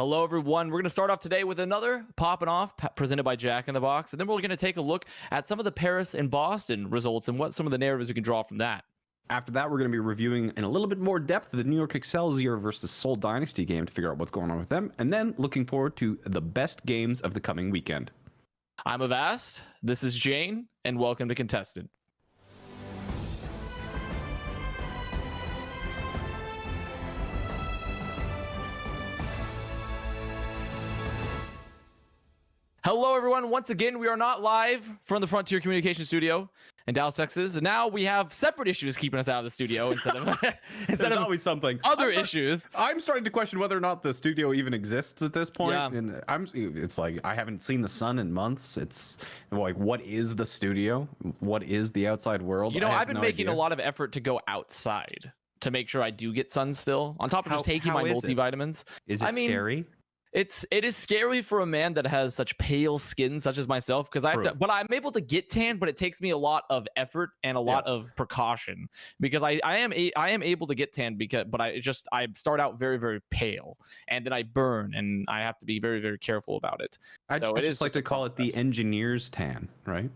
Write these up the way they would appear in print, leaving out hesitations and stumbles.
Hello, everyone. We're going to start off today with another Poppin' Off presented by Jack in the Box. And then we're going to take a look at some of the Paris and Boston results and what some of the narratives we can draw from that. After that, we're going to be reviewing in a little bit more depth the New York Excelsior versus Seoul Dynasty game to figure out what's going on with them. And then looking forward to the best games of the coming weekend. I'm Avast. This is Jayne, and welcome to Contested. Hello, everyone. Once again, we are not live from the Frontier Communication Studio in Dallas, Texas. And now we have separate issues keeping us out of the studio instead of always something. Other issues. I'm starting to question whether or not the studio even exists at this point. Yeah. And it's like I haven't seen the sun in months. It's like, what is the studio? What is the outside world? You know, I've been making a lot of effort to go outside to make sure I do get sun still, on top of just taking my multivitamins. Is it scary? It is scary for a man that has such pale skin, such as myself, because but I'm able to get tan, but it takes me a lot of effort and a lot of precaution because I am able to get tan but I start out very, very pale and then I burn and I have to be very, very careful about it. I just like to call it the engineer's tan, right?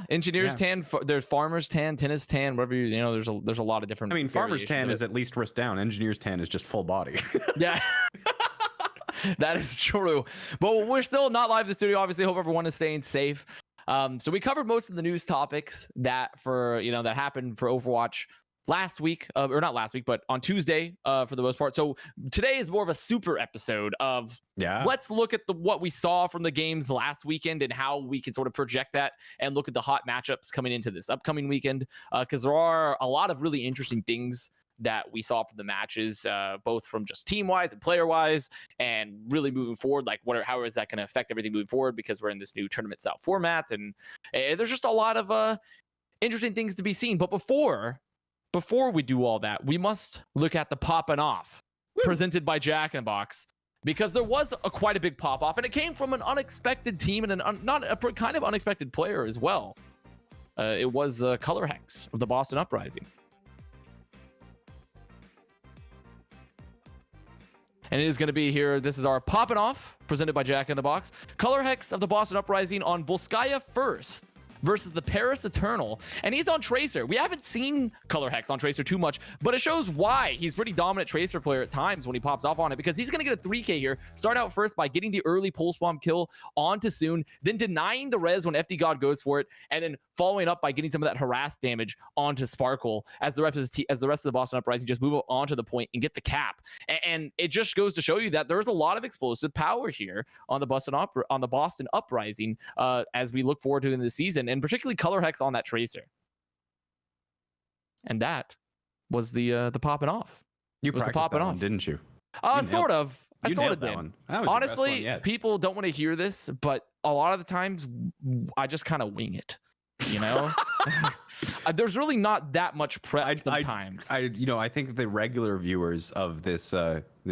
Engineer's tan. There's farmer's tan, tennis tan, whatever there's a lot of different. I mean, farmer's tan is at least wrist down. Engineer's tan is just full body. Yeah. That is true, but we're still not live in the studio. Obviously, hope everyone is staying safe. So we covered most of the news topics that happened for Overwatch last week, or not last week, but on Tuesday for the most part. So today is more of a super episode of let's look at what we saw from the games last weekend and how we can sort of project that and look at the hot matchups coming into this upcoming weekend, because there are a lot of really interesting things that we saw from the matches, both from just team-wise and player-wise, and really moving forward, like how is that going to affect everything moving forward, because we're in this new tournament-style format, and there's just a lot of interesting things to be seen. But before we do all that, we must look at the Poppin' Off presented by Jack in the Box, because there was quite a big pop-off, and it came from an unexpected team and a kind of unexpected player as well. It was Color Hex of the Boston Uprising. And it is going to be here. This is our Poppin' Off, presented by Jack in the Box. Color Hex of the Boston Uprising on Volskaya first versus the Paris Eternal. And he's on Tracer. We haven't seen Color Hex on Tracer too much, but it shows why he's pretty dominant Tracer player at times when he pops off on it, because he's going to get a 3K here. Start out first by getting the early pulse bomb kill onto Soon, then denying the res when FD God goes for it, and then following up by getting some of that harass damage onto Sparkle as the rest of the Boston Uprising just move onto the point and get the cap. And it just goes to show you that there's a lot of explosive power here on the Boston Uprising as we look forward to in the season, and particularly Color Hex on that Tracer. And that was the Poppin' Off. You practiced that one, didn't you? Sort of. I sort of did. Honestly, one people don't want to hear this, but a lot of the times I just kind of wing it. You know, there's really not that much prep sometimes. I think the regular viewers of this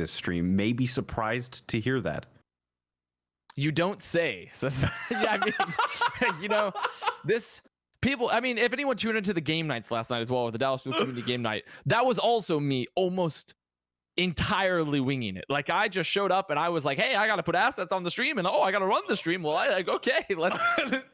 stream may be surprised to hear that. You don't say. So, yeah, I mean, this people. I mean, if anyone tuned into the game nights last night as well, with the Dallas Field Community Game Night, that was also me almost entirely winging it. Like, I just showed up and I was like, hey, I gotta put assets on the stream, and I gotta run the stream. Well, okay, let's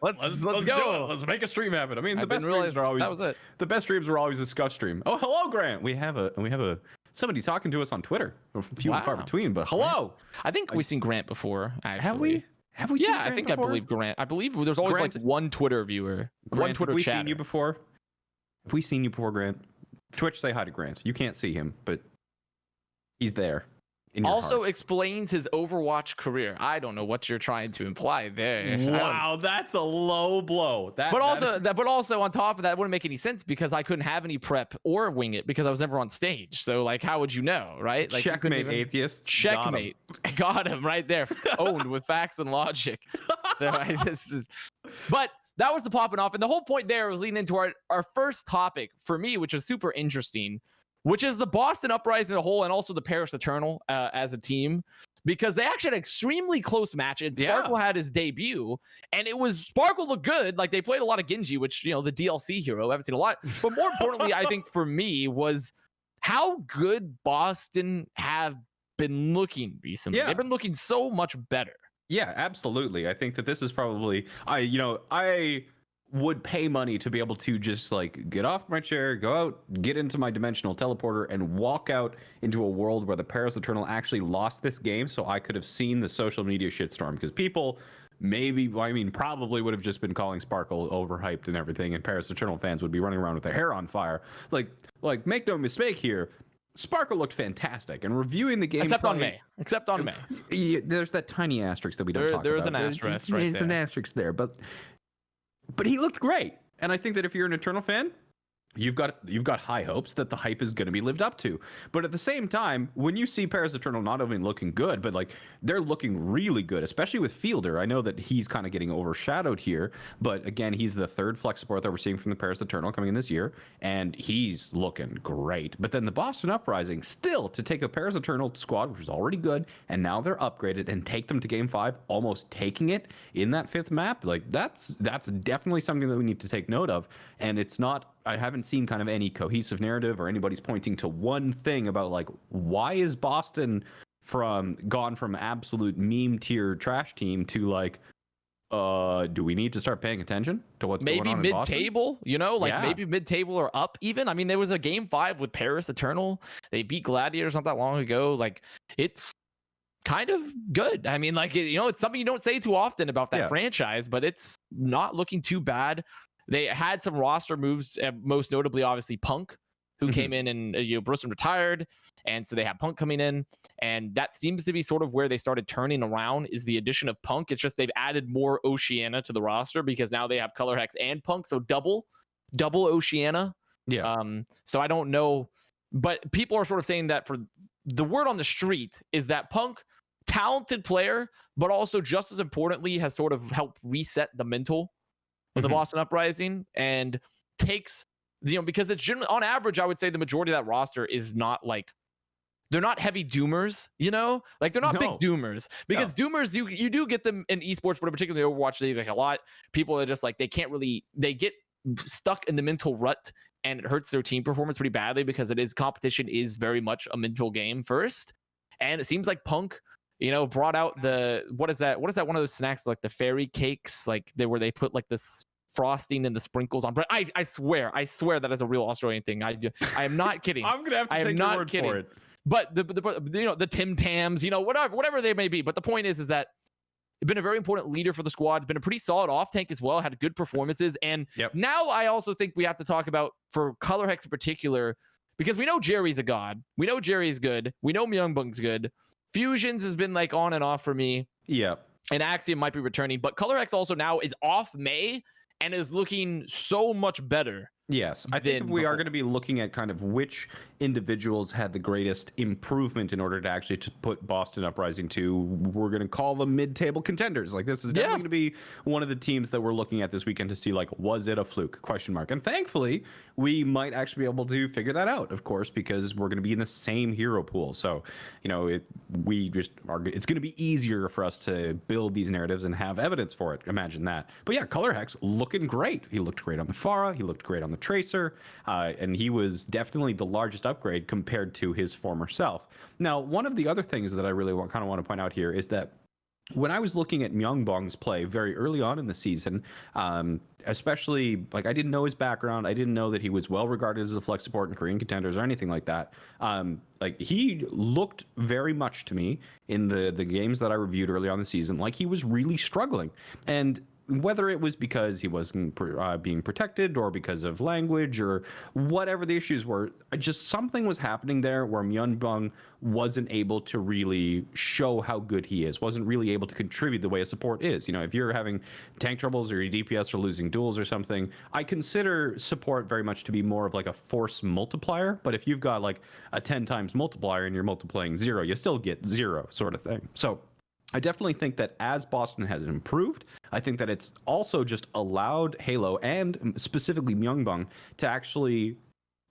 go. Let's make a stream happen. I mean, the best streams are always, that was it. The best streams are always the scuff stream. Oh, hello, Grant. We have a somebody talking to us on Twitter. A few and far between, but hello. I think we've seen Grant before, actually. Have we seen Grant I think before? I believe Grant. I believe there's always like one Twitter viewer, one Twitter chat. Have we seen you before? Have we seen you before, Grant? Twitch, say hi to Grant. You can't see him, but he's there. Also explains his Overwatch career. I don't know what you're trying to imply there. Wow, that's a low blow. But also on top of that, it wouldn't make any sense because I couldn't have any prep or wing it because I was never on stage. So like, how would you know, right? Like, checkmate, atheists. Checkmate. Got him right there. Owned with facts and logic. So but that was the Poppin' Off, and the whole point there was leading into our first topic for me, which was super interesting, which is the Boston Uprising as a whole and also the Paris Eternal as a team, because they actually had an extremely close match. And Sparkle had his debut, and Sparkle looked good. Like, they played a lot of Genji, which, the DLC hero, I haven't seen a lot. But more importantly, I think for me, was how good Boston have been looking recently. Yeah. They've been looking so much better. Yeah, absolutely. I think that this is probably I would pay money to be able to just like get off my chair, go out, get into my dimensional teleporter, and walk out into a world where the Paris Eternal actually lost this game, so I could have seen the social media shitstorm, because people probably would have just been calling Sparkle overhyped and everything, and Paris Eternal fans would be running around with their hair on fire. Like make no mistake here, Sparkle looked fantastic, and reviewing the game Except on May. Yeah, there's that tiny asterisk that we don't talk about. There is an asterisk right there. It's an asterisk there, but he looked great. And I think that if you're an Eternal fan, you've got high hopes that the hype is going to be lived up to. But at the same time, when you see Paris Eternal not only looking good, but like they're looking really good, especially with Fielder. I know that he's kind of getting overshadowed here, but again, he's the third flex support that we're seeing from the Paris Eternal coming in this year, and he's looking great. But then the Boston Uprising, still to take a Paris Eternal squad, which was already good, and now they're upgraded, and take them to Game 5, almost taking it in that 5th map, like that's definitely something that we need to take note of. And it's not, I haven't seen kind of any cohesive narrative or anybody's pointing to one thing about like, why is Boston gone from absolute meme tier trash team to like, do we need to start paying attention to what's going on in Boston? Maybe mid-table, maybe mid-table or up even. I mean, there was a Game 5 with Paris Eternal. They beat Gladiators not that long ago. Like, it's kind of good. I mean, like, it's something you don't say too often about that franchise, but it's not looking too bad. They had some roster moves, most notably, obviously, Punk, who came in and Brooklyn retired. And so they have Punk coming in. And that seems to be sort of where they started turning around, is the addition of Punk. It's just they've added more Oceania to the roster because now they have Color Hex and Punk. So double Oceania. Yeah. So I don't know. But people are sort of saying that for the word on the street is that Punk, talented player, but also just as importantly, has sort of helped reset the mental of the Boston Uprising, and takes, because it's generally, on average, I would say the majority of that roster is not like, they're not heavy doomers, like they're not big doomers, because doomers, you do get them in esports, but particularly Overwatch League, like a lot people are just like, they get stuck in the mental rut, and it hurts their team performance pretty badly, because competition is very much a mental game first. And it seems like Punk, brought out what is that one of those snacks, like the fairy cakes, like where they put like this frosting and the sprinkles on bread. I swear that is a real Australian thing. I am not kidding. I'm gonna have to take your word for it. But the Tim Tams, whatever they may be. But the point is that he's been a very important leader for the squad, been a pretty solid off tank as well, had good performances. And now I also think we have to talk about, for Color Hex in particular, because we know Jerry's a god. We know Jerry's good. We know Myungbong's good. Fusions has been like on and off for me. Yeah. And Axiom might be returning, but Color Hex also now is off May and is looking so much better. Yes, I think we are going to be looking at kind of which individuals had the greatest improvement in order to actually put Boston Uprising to, we're going to call them mid-table contenders. Like, this is definitely going to be one of the teams that we're looking at this weekend to see, like, was it a fluke? ? And thankfully, we might actually be able to figure that out, of course, because we're going to be in the same hero pool. So, it's going to be easier for us to build these narratives and have evidence for it. Imagine that. But yeah, Color Hex looking great. He looked great on the Pharah. He looked great on the Tracer, and he was definitely the largest upgrade compared to his former self. Now, one of the other things that I really want to point out here is that when I was looking at Myungbong's play very early on in the season, especially, like, I didn't know his background. I didn't know that he was well regarded as a flex support in Korean contenders or anything like that. Like, he looked very much to me in the games that I reviewed early on in the season like he was really struggling. And whether it was because he wasn't being protected or because of language or whatever the issues were, just something was happening there where Myungbong wasn't able to really show how good he is, wasn't really able to contribute the way a support is. If you're having tank troubles or your DPS are losing duels or something, I consider support very much to be more of like a force multiplier. But if you've got like a 10 times multiplier and you're multiplying 0, you still get 0 sort of thing. So I definitely think that as Boston has improved, I think that it's also just allowed Halo and specifically Myungbong to actually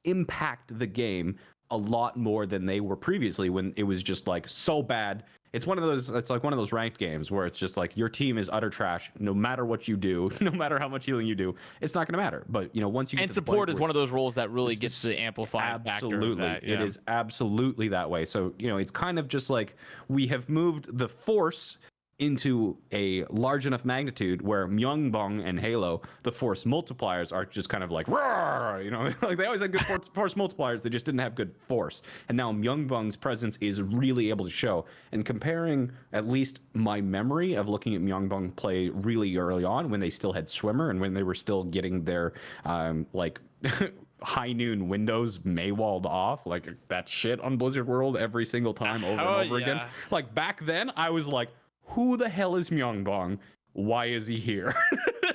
impact the game a lot more than they were previously when it was just like so bad. It's like one of those ranked games where it's just like your team is utter trash no matter what you do, no matter how much healing you do, it's not going to matter. But once you get and support is one of those roles that really gets the amplified absolutely factor of that, yeah. It is absolutely that way. So it's kind of just like we have moved the force into a large enough magnitude where Myeongbong and Halo, the force multipliers, are just kind of like, like they always had good force multipliers, they just didn't have good force. And now Myeongbong's presence is really able to show. And comparing at least my memory of looking at Myeongbong play really early on when they still had Swimmer and when they were still getting their high noon windows Maywalled off, like that shit on Blizzard World every single time over and over again. Like back then I was like, who the hell is Myeongbong? Why is he here?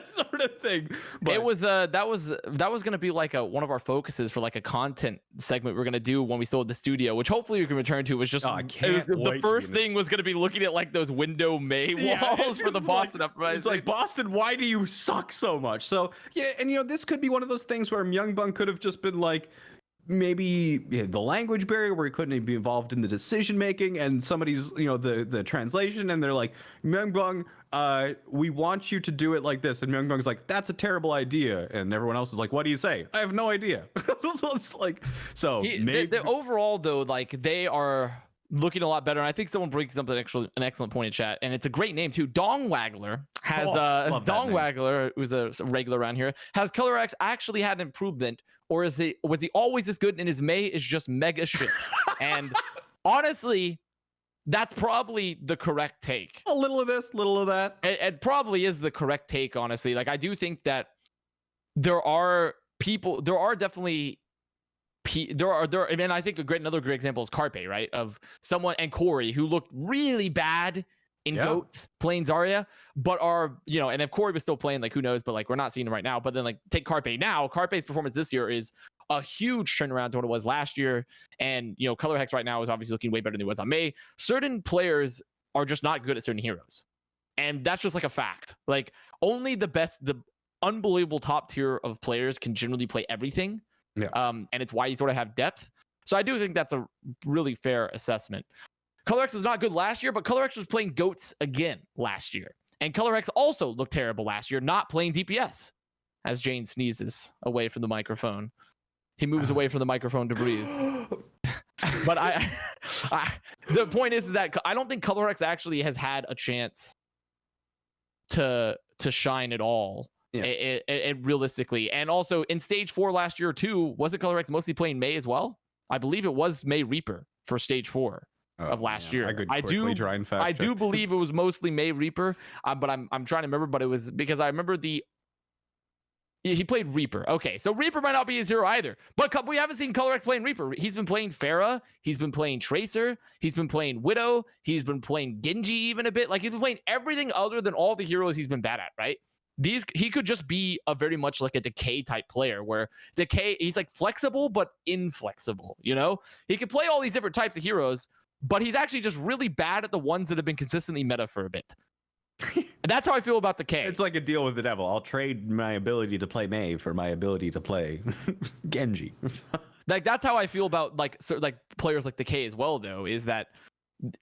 Sort of thing. But it was that was gonna be like one of our focuses for like a content segment we're gonna do when we still had the studio, which hopefully you can return to. Was just the first thing was gonna be looking at like those window May walls for the Boston Uprising. It's like, Boston, why do you suck so much? So yeah, and this could be one of those things where Myeongbong could have just been like, maybe the language barrier where he couldn't be involved in the decision making, and somebody's the translation, and they're like, Myeongbong, we want you to do it like this, and Myeongbong's like, that's a terrible idea, and everyone else is like, what do you say? I have no idea. It's like, so maybe overall though, like they are looking a lot better, and I think someone brings up an excellent point in chat, and it's a great name too. Dong Waggler has Dong Waggler, who's a regular around here, has Color X actually had an improvement, or was he always this good and his May is just mega shit? And honestly, that's probably the correct take. A little of this, little of that. It probably is the correct take, honestly. Like I do think that there are definitely. And I think another great example is Carpe, right? Of someone, and Corey, who looked really bad in Goats playing Zarya, but and if Corey was still playing, like who knows, but like we're not seeing him right now. But then like take Carpe now. Carpe's performance this year is a huge turnaround to what it was last year. And Color Hex right now is obviously looking way better than it was on May. Certain players are just not good at certain heroes. And that's just like a fact. Like only the unbelievable top tier of players can generally play everything. Yeah. And it's why you sort of have depth. So I do think that's a really fair assessment. ColorX was not good last year, but ColorX was playing Goats again last year. And ColorX also looked terrible last year, not playing DPS. As Jayne sneezes away from the microphone. He moves away from the microphone to breathe. But the point is that I don't think ColorX actually has had a chance to shine at all. Yeah. It realistically. And also in stage 4 last year too, wasn't ColorX mostly playing May as well? I believe it was May Reaper for stage 4 of last year. I do believe it was mostly May Reaper, but I'm trying to remember, but it was because I remember he played Reaper. Okay, so Reaper might not be his hero either, but we haven't seen ColorX playing Reaper. He's been playing Pharah, he's been playing Tracer, he's been playing Widow, he's been playing Genji even a bit. Like he's been playing everything other than all the heroes he's been bad at, right? He could just be a very much like a Decay type player where Decay, he's like flexible but inflexible, He could play all these different types of heroes, but he's actually just really bad at the ones that have been consistently meta for a bit. And that's how I feel about Decay. It's like a deal with the devil. I'll trade my ability to play May for my ability to play Genji. Like that's how I feel about like players like Decay as well, though, is that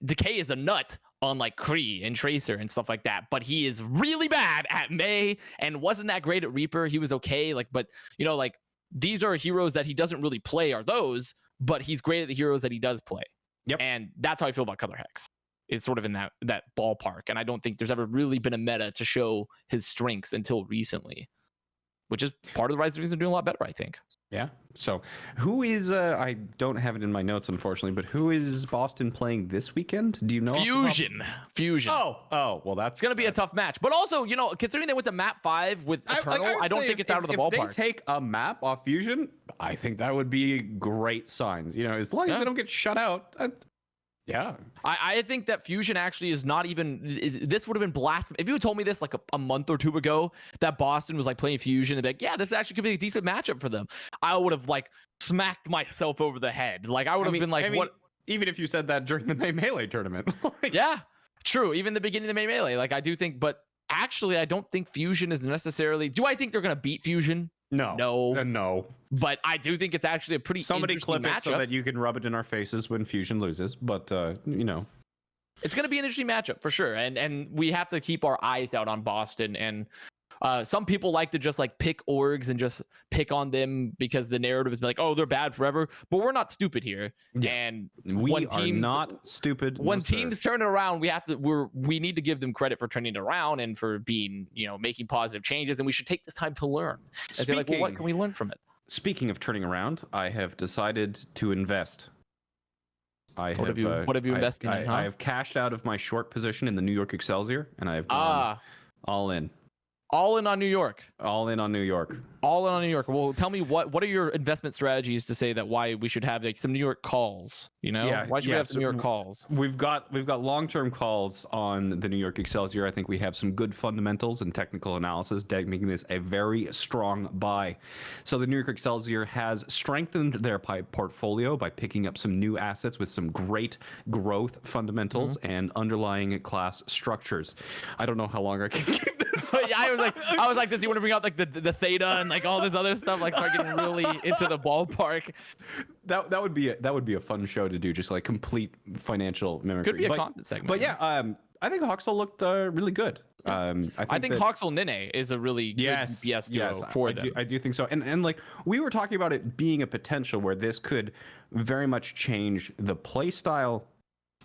Decay is a nut on like Kree and Tracer and stuff like that, but he is really bad at May and wasn't that great at Reaper. He was okay, but these are heroes that he doesn't really play, are those, but he's great at the heroes that he does play. Yep. And that's how I feel about Color Hex. Is sort of in that ballpark, and I don't think there's ever really been a meta to show his strengths until recently, which is part of the reason doing a lot better, I think. Yeah. So who is I don't have it in my notes unfortunately, but who is Boston playing this weekend? Do you know? Fusion. Oh, well that's going to be a tough match. But also, considering they went to map 5 with Eternal, I don't think it's out of the ballpark. If they take a map off Fusion, I think that would be great signs. As long as they don't get shut out. Yeah, I think that Fusion actually is not even. This would have been blasphemy if you had told me this like a month or two ago that Boston was like playing Fusion and be like, yeah, this actually could be a decent matchup for them. I would have like smacked myself over the head. Like I would have been like, what? Even if you said that during the May Melee tournament. Yeah, true. Even the beginning of the May Melee, like I do think, but actually, I don't think Fusion is necessarily. Do I think they're gonna beat Fusion? No. But I do think it's actually a pretty Somebody interesting clip matchup. it so that you can rub it in our faces when Fusion loses. But it's going to be an interesting matchup for sure. And we have to keep our eyes out on Boston. And some people like to just like pick orgs and just pick on them because the narrative is like, oh, they're bad forever. But we're not stupid here. Yeah. And we are not stupid. When teams turn it around, we need to give them credit for turning it around and for being, making positive changes. And we should take this time to learn. And say like, well, what can we learn from it? Speaking of turning around, I have decided to invest. What have you invested in? I have cashed out of my short position in the New York Excelsior, and I have gone all in. All in on New York. All in on New York. All in on New York. Well, tell me what are your investment strategies to say that why we should have like some New York calls? Why should we have some New York calls? We've got long-term calls on the New York Excelsior. I think we have some good fundamentals and technical analysis, making this a very strong buy. So the New York Excelsior has strengthened their portfolio by picking up some new assets with some great growth fundamentals and underlying class structures. I don't know how long I can keep this. So, yeah, I was like, does he want to bring out like the theta and like all this other stuff, like start getting really into the ballpark? That would be a fun show to do, just like complete financial mimicry. Could be a content segment. But yeah, I think Haksal looked really good. I think Haksal Nene is a really good DPS duo for them. I do think so. And like we were talking about it being a potential where this could very much change the play style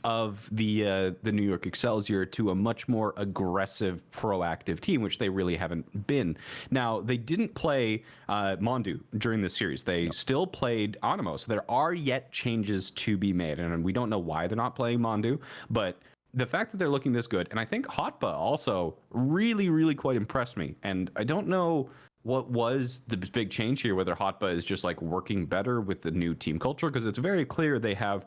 of the New York Excelsior to a much more aggressive, proactive team, which they really haven't been. Now, they didn't play Mondu during this series. They still played Animo, so there are yet changes to be made, and we don't know why they're not playing Mondu, but the fact that they're looking this good, and I think Hotba also really, really quite impressed me, and I don't know what was the big change here, whether Hotba is just like working better with the new team culture, because it's very clear they have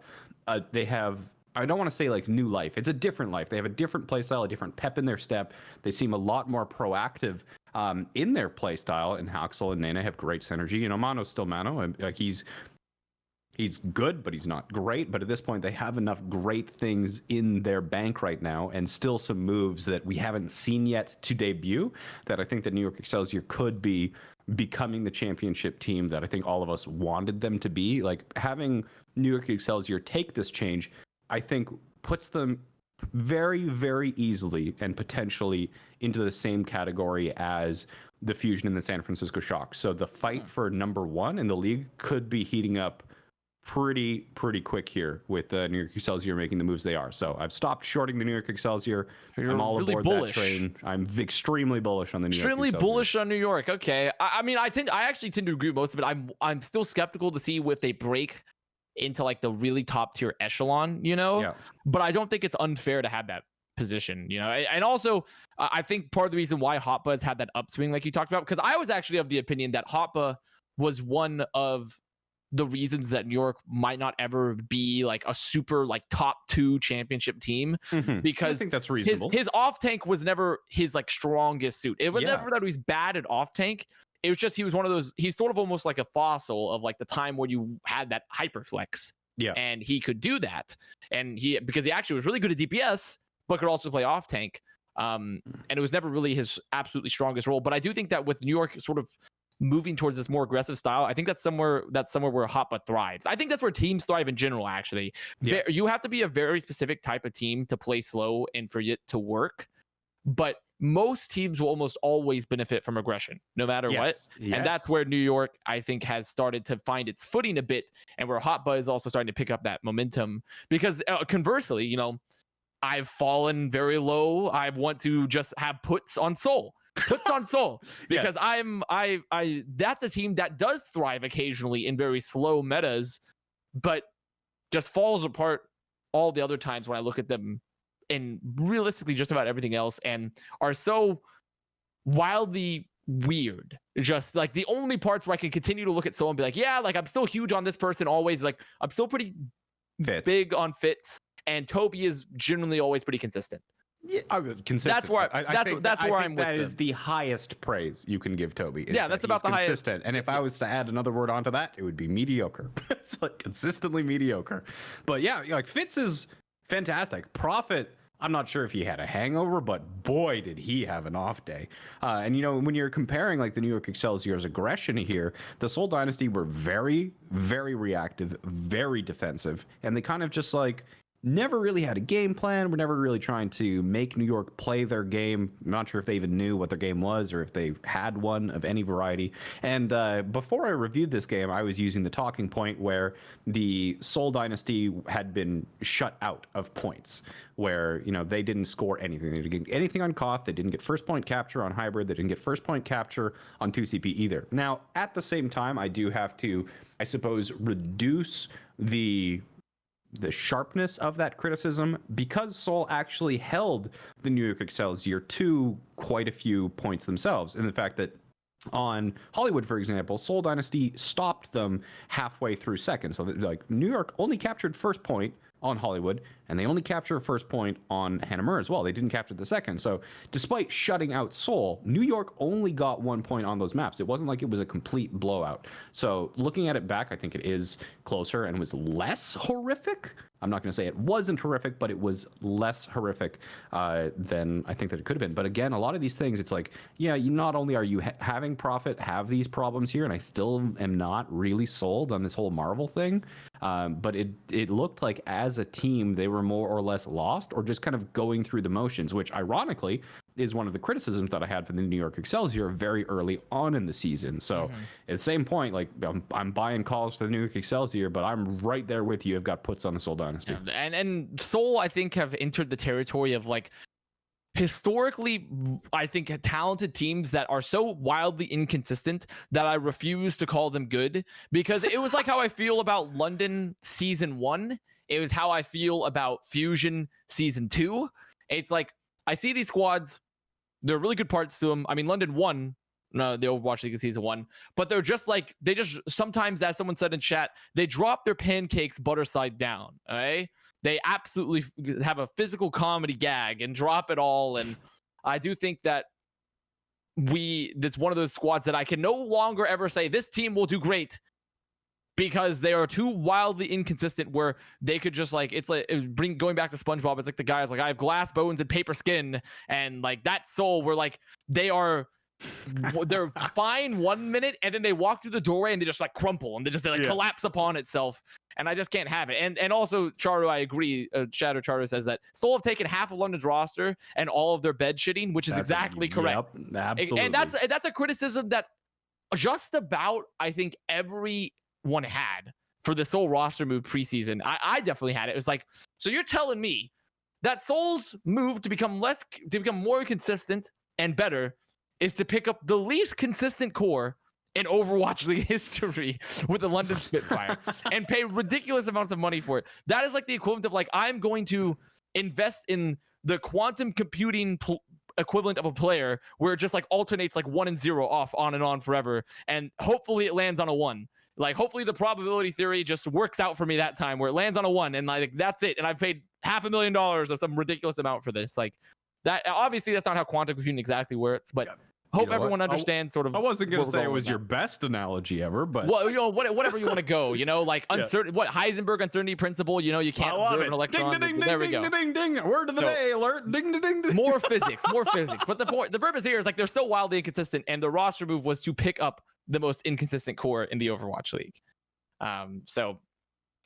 I don't want to say like new life. It's a different life. They have a different play style, a different pep in their step. They seem a lot more proactive in their play style. And Haksal and Nene have great synergy. Mano's still Mano. Like he's good, but he's not great. But at this point, they have enough great things in their bank right now, and still some moves that we haven't seen yet to debut. That I think the New York Excelsior could be becoming the championship team that I think all of us wanted them to be. Like having New York Excelsior take this change, I think puts them very, very easily and potentially into the same category as the Fusion and the San Francisco Shock. So the fight for number one in the league could be heating up pretty quick here with New York Excelsior making the moves they are. So I've stopped shorting the New York Excelsior. I'm all really aboard bullish. That train. I'm extremely bullish on the New York Excelsior. Extremely bullish on New York. Okay. I mean, I actually tend to agree with most of it. I'm still skeptical to see if they break into like the really top tier echelon, but I don't think it's unfair to have that position, and also I think part of the reason why Hotba's had that upswing like you talked about, because I was actually of the opinion that Hotba was one of the reasons that New York might not ever be like a super like top 2 championship team, because I think that's reasonable. His off tank was never his like strongest suit. It was never that he was bad at off tank. It was just he was one of those. He's sort of almost like a fossil of like the time when you had that hyperflex. Yeah, and he could do that, and because he actually was really good at DPS, but could also play off tank. And it was never really his absolutely strongest role. But I do think that with New York sort of moving towards this more aggressive style, I think that's somewhere where Hotba thrives. I think that's where teams thrive in general. Actually, you have to be a very specific type of team to play slow and for it to work. But most teams will almost always benefit from aggression, no matter what. Yes. And that's where New York, I think, has started to find its footing a bit, and where Hotba is also starting to pick up that momentum. Because conversely, I've fallen very low. I want to just have puts on Soul. Because that's a team that does thrive occasionally in very slow metas, but just falls apart all the other times when I look at them and realistically just about everything else, and are so wildly weird. Just like the only parts where I can continue to look at Soul and be like, yeah, like I'm still huge on this person always. Like I'm still pretty big on Fitz, and Toby is generally always pretty consistent. Yeah, consistent. That's where I'm with that is the highest praise you can give Toby. Yeah, that's about the consistent. highest. And if I was to add another word onto that, it would be mediocre. It's like consistently mediocre. But yeah, like Fitz is fantastic. Prophet, I'm not sure if he had a hangover, but boy, did he have an off day. And, when you're comparing like the New York Excelsior's aggression here, the Seoul Dynasty were very, very reactive, very defensive. And they kind of just like never really had a game plan. We're never really trying to make New York play their game. I'm not sure if they even knew what their game was or if they had one of any variety. And before I reviewed this game, I was using the talking point where the Seoul Dynasty had been shut out of points, where, they didn't score anything. They didn't get anything on Koth. They didn't get first point capture on Hybrid. They didn't get first point capture on 2CP either. Now, at the same time, I do have to, I suppose, reduce the sharpness of that criticism, because Seoul actually held the New York Excelsior to quite a few points themselves. And the fact that on Hollywood, for example, Seoul Dynasty stopped them halfway through second. So like New York only captured first point on Hollywood, and they only captured first point on Hanamur as well. They didn't capture the second. So despite shutting out Seoul, New York only got 1 point on those maps. It wasn't like it was a complete blowout. So looking at it back, I think it is closer and was less horrific. I'm not going to say it wasn't horrific, but it was less horrific than I think that it could have been. But again, a lot of these things, it's like, yeah, not only are you having Profit have these problems here, and I still am not really sold on this whole Marvel thing, but it looked like as a team, they were more or less lost or just kind of going through the motions, which ironically is one of the criticisms that I had for the New York Excelsior very early on in the season. So at the same point, like I'm buying calls for the New York Excelsior, but I'm right there with you. I've got puts on the Seoul Dynasty. Yeah, and Seoul, I think, have entered the territory of like historically, I think, talented teams that are so wildly inconsistent that I refuse to call them good, because it was like how I feel about London season 1. It was how I feel about Fusion season 2. It's like, I see these squads, there are really good parts to them. I mean, London won the Overwatch League in season 1, but they're just like, they just sometimes, as someone said in chat, they drop their pancakes butter side down. Okay, they absolutely have a physical comedy gag and drop it all. And I do think that that's one of those squads that I can no longer ever say this team will do great, because they are too wildly inconsistent, where they could just like, it's like going back to SpongeBob. It's like the guys like, I have glass bones and paper skin, and like that Soul, where like they're fine 1 minute and then they walk through the doorway and they just like crumple and they collapse upon itself, and I just can't have it. And also, Charu, I agree. Shadow Charu says that Seoul have taken half of London's roster and all of their bed shitting, which is exactly correct. Yep, absolutely. And that's a criticism that just about, I think, everyone had for the Seoul roster move preseason. I definitely had it. It was like, so you're telling me that Seoul's move to become more consistent and better is to pick up the least consistent core in Overwatch League history with the London Spitfire and pay ridiculous amounts of money for it. That is like the equivalent of like, I'm going to invest in the quantum computing equivalent of a player where it just like alternates like 1 and 0 off on and on forever. And hopefully it lands on a 1. Like, hopefully the probability theory just works out for me that time where it lands on a 1 and like, that's it. And I've paid $500,000 or some ridiculous amount for this. Like that, obviously that's not how quantum computing exactly works, but hope everyone understands sort of. I wasn't going to say it was your best analogy ever, but well, whatever you want to go, like uncertain, what Heisenberg uncertainty principle, you can't observe an electron. Ding, there we go. Ding, ding, ding. Word of the day alert. Ding, ding, ding. More physics. But the purpose here is like, they're so wildly inconsistent, and the roster move was to pick up the most inconsistent core in the Overwatch League. So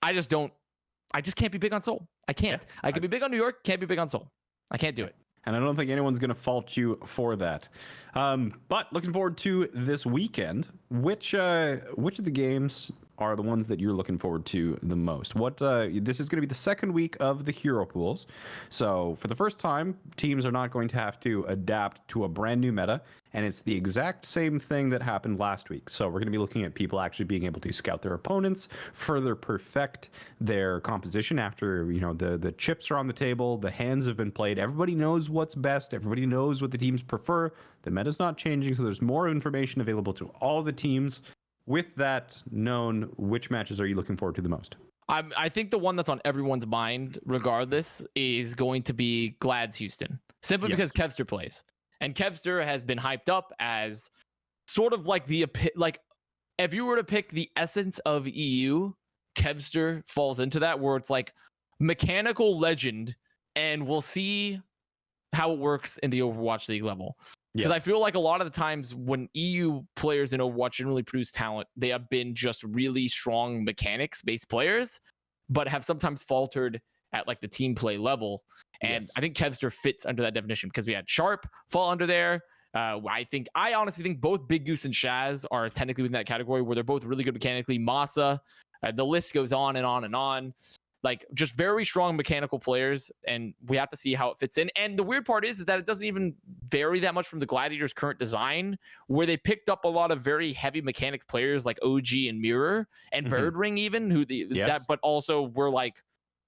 I just can't be big on Seoul. I can't. I can be big on New York, can't be big on Seoul. I can't do it. And I don't think anyone's going to fault you for that. But looking forward to this weekend. Which of the games are the ones that you're looking forward to the most? This is going to be the second week of the hero pools. So for the first time, teams are not going to have to adapt to a brand new meta. And it's the exact same thing that happened last week. So we're going to be looking at people actually being able to scout their opponents, further perfect their composition after, the chips are on the table, the hands have been played. Everybody knows what's best. Everybody knows what the teams prefer. The meta's not changing, so there's more information available to all the teams. With that known, which matches are you looking forward to the most? I think the one that's on everyone's mind, regardless, is going to be Glad's Houston. Simply because Kevster plays. And Kevster has been hyped up as sort of like if you were to pick the essence of EU, Kevster falls into that, where it's like mechanical legend and we'll see how it works in the Overwatch League level. Because I feel like a lot of the times when EU players in Overwatch generally produce talent, they have been just really strong mechanics-based players, but have sometimes faltered at like the team play level. And I think Kevster fits under that definition because we had Sharp fall under there. I honestly think both Big Goose and Shaz are technically within that category where they're both really good mechanically. Masa, the list goes on and on and on. Like just very strong mechanical players, and we have to see how it fits in. And the weird part is that it doesn't even vary that much from the Gladiators' current design, where they picked up a lot of very heavy mechanics players like OG and Mirror and Birdring even, that, but also were like,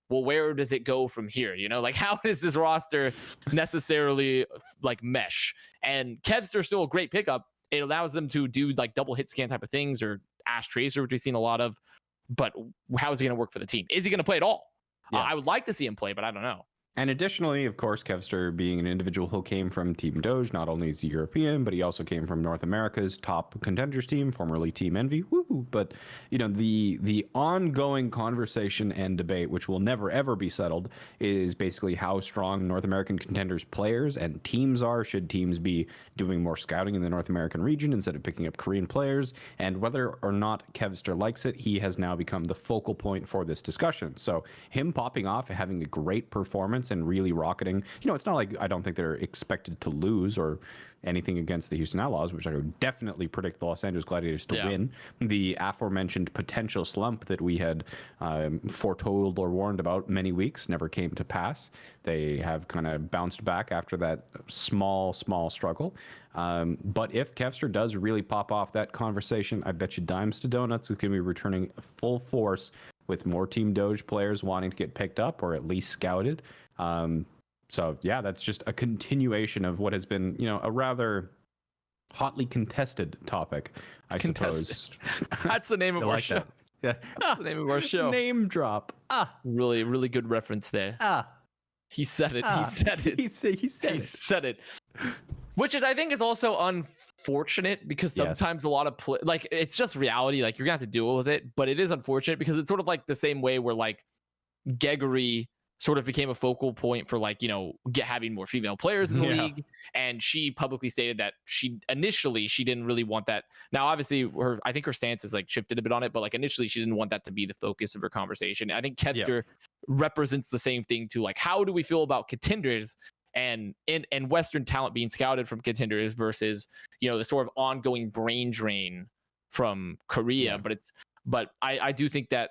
well, where does it go from here? You know, like how does this roster necessarily like mesh? And Kevster's still a great pickup. It allows them to do like double hit scan type of things, or Ash Tracer, which we've seen a lot of. But how is he going to work for the team? Is he going to play at all? I would like to see him play, but I don't know. And additionally, of course, Kevster being an individual who came from Team Doge, not only is he European, but he also came from North America's top contenders team, formerly Team Envy. Woo! But, you know, the ongoing conversation and debate, which will never, ever be settled, is basically how strong North American contenders players and teams are. Should teams be doing more scouting in the North American region instead of picking up Korean players? And whether or not Kevster likes it, he has now become the focal point for this discussion. So him popping off, having a great performance, and really rocketing. You know, it's not like I don't think they're expected to lose or anything against the Houston Outlaws, which I would definitely predict the Los Angeles Gladiators to win. The aforementioned potential slump that we had foretold or warned about many weeks never came to pass. They have kind of bounced back after that small struggle. But if Kevster does really pop off that conversation, I bet you dimes to donuts is going to be returning full force with more Team Doge players wanting to get picked up or at least scouted. So yeah, that's just a continuation of what has been, you know, a rather hotly contested topic, I suppose. That's the name of our show. Yeah, that's the name of our show. Name drop. Really, really good reference there. He said it. He said it. He said it. Which is, I think, is also unfortunate because sometimes a lot of like it's just reality. Like you're gonna have to deal with it, but it is unfortunate because it's sort of like the same way where like Geggery sort of became a focal point for like, you know, having more female players in the league. And she publicly stated that she didn't really want that. Now, obviously, I think her stance has like shifted a bit on it, but like initially she didn't want that to be the focus of her conversation. I think Kevster represents the same thing too. Like, how do we feel about contenders and Western talent being scouted from contenders versus, you know, the sort of ongoing brain drain from Korea? But I do think that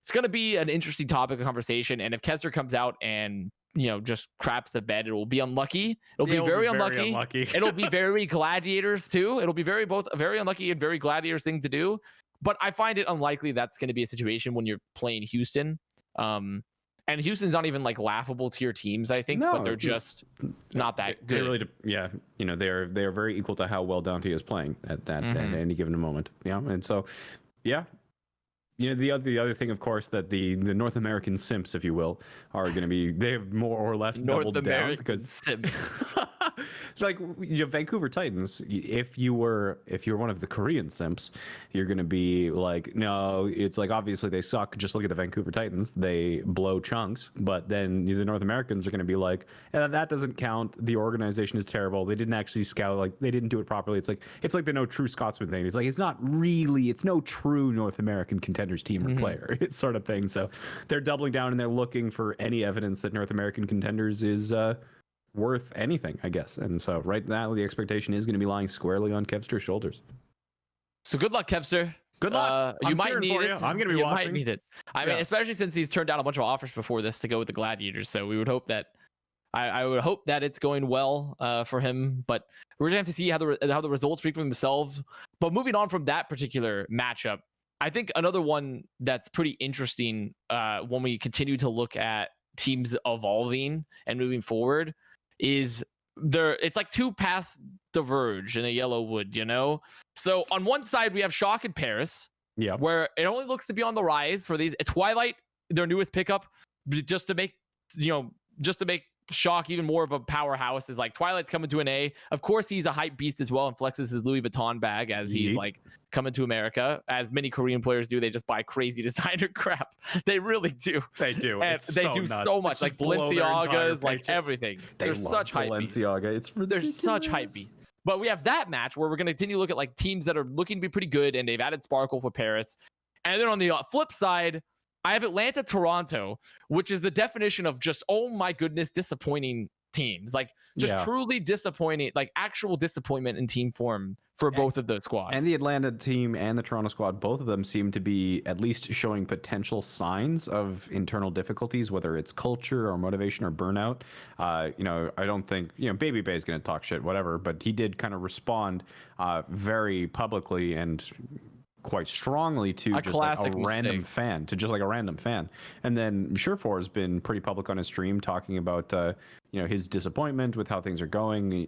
it's going to be an interesting topic of conversation. And if Kevster comes out and, you know, just craps the bed, it will be unlucky. It'll be very unlucky. It'll be very Gladiators too. It'll be both a very unlucky and very Gladiators thing to do. But I find it unlikely that's going to be a situation when you're playing Houston. And Houston's not even like laughable tier teams, I think, but they're just not that good. Really, you know, they are very equal to how well Dante is playing at any given moment. Yeah, and so, yeah. You know, the other thing, of course, that the North American simps, if you will, are going to be, they have more or less doubled down because simps. Like, you know, Vancouver Titans, if you were one of the Korean simps, you're going to be like, no, it's like obviously they suck. Just look at the Vancouver Titans. They blow chunks. But then the North Americans are going to be like, that doesn't count. The organization is terrible. They didn't actually scout, like they didn't do it properly. It's like the no true Scotsman thing. It's like it's no true North American contenders team or player. It's sort of thing. So they're doubling down and they're looking for any evidence that North American contenders is worth anything, I guess. And so right now the expectation is going to be lying squarely on Kevster's shoulders. So good luck, Kevster. Good luck. You might need it. I'm going to be watching. You might need it. I mean, especially since he's turned down a bunch of offers before this to go with the Gladiators. So we would hope that I would hope that it's going well for him. But we're going to have to see how the results speak for themselves. But moving on from that particular matchup, I think another one that's pretty interesting when we continue to look at teams evolving and moving forward is it's like two paths diverge in a yellow wood, you know? So on one side, we have Shock and Paris, where it only looks to be on the rise for these. Twilight, their newest pickup, just to make Shock even more of a powerhouse is like Twilight's coming to an A. Of course, he's a hype beast as well and flexes his Louis Vuitton bag as he's like coming to America, as many Korean players do. They just buy crazy designer crap. They really do. They do. And they do so much, like Balenciagas, like everything. They're such hype beasts. They're such hype beasts. But we have that match where we're going to continue to look at like teams that are looking to be pretty good, and they've added Sparkle for Paris. And then on the flip side, I have Atlanta, Toronto, which is the definition of just, oh my goodness, disappointing teams. Like just truly disappointing, like actual disappointment in team form for both of those squads. And the Atlanta team and the Toronto squad, both of them seem to be at least showing potential signs of internal difficulties, whether it's culture or motivation or burnout. I don't think, Baby Bay is going to talk shit, whatever, but he did kind of respond very publicly and quite strongly to just like a random fan. And then Surefour has been pretty public on his stream talking about his disappointment with how things are going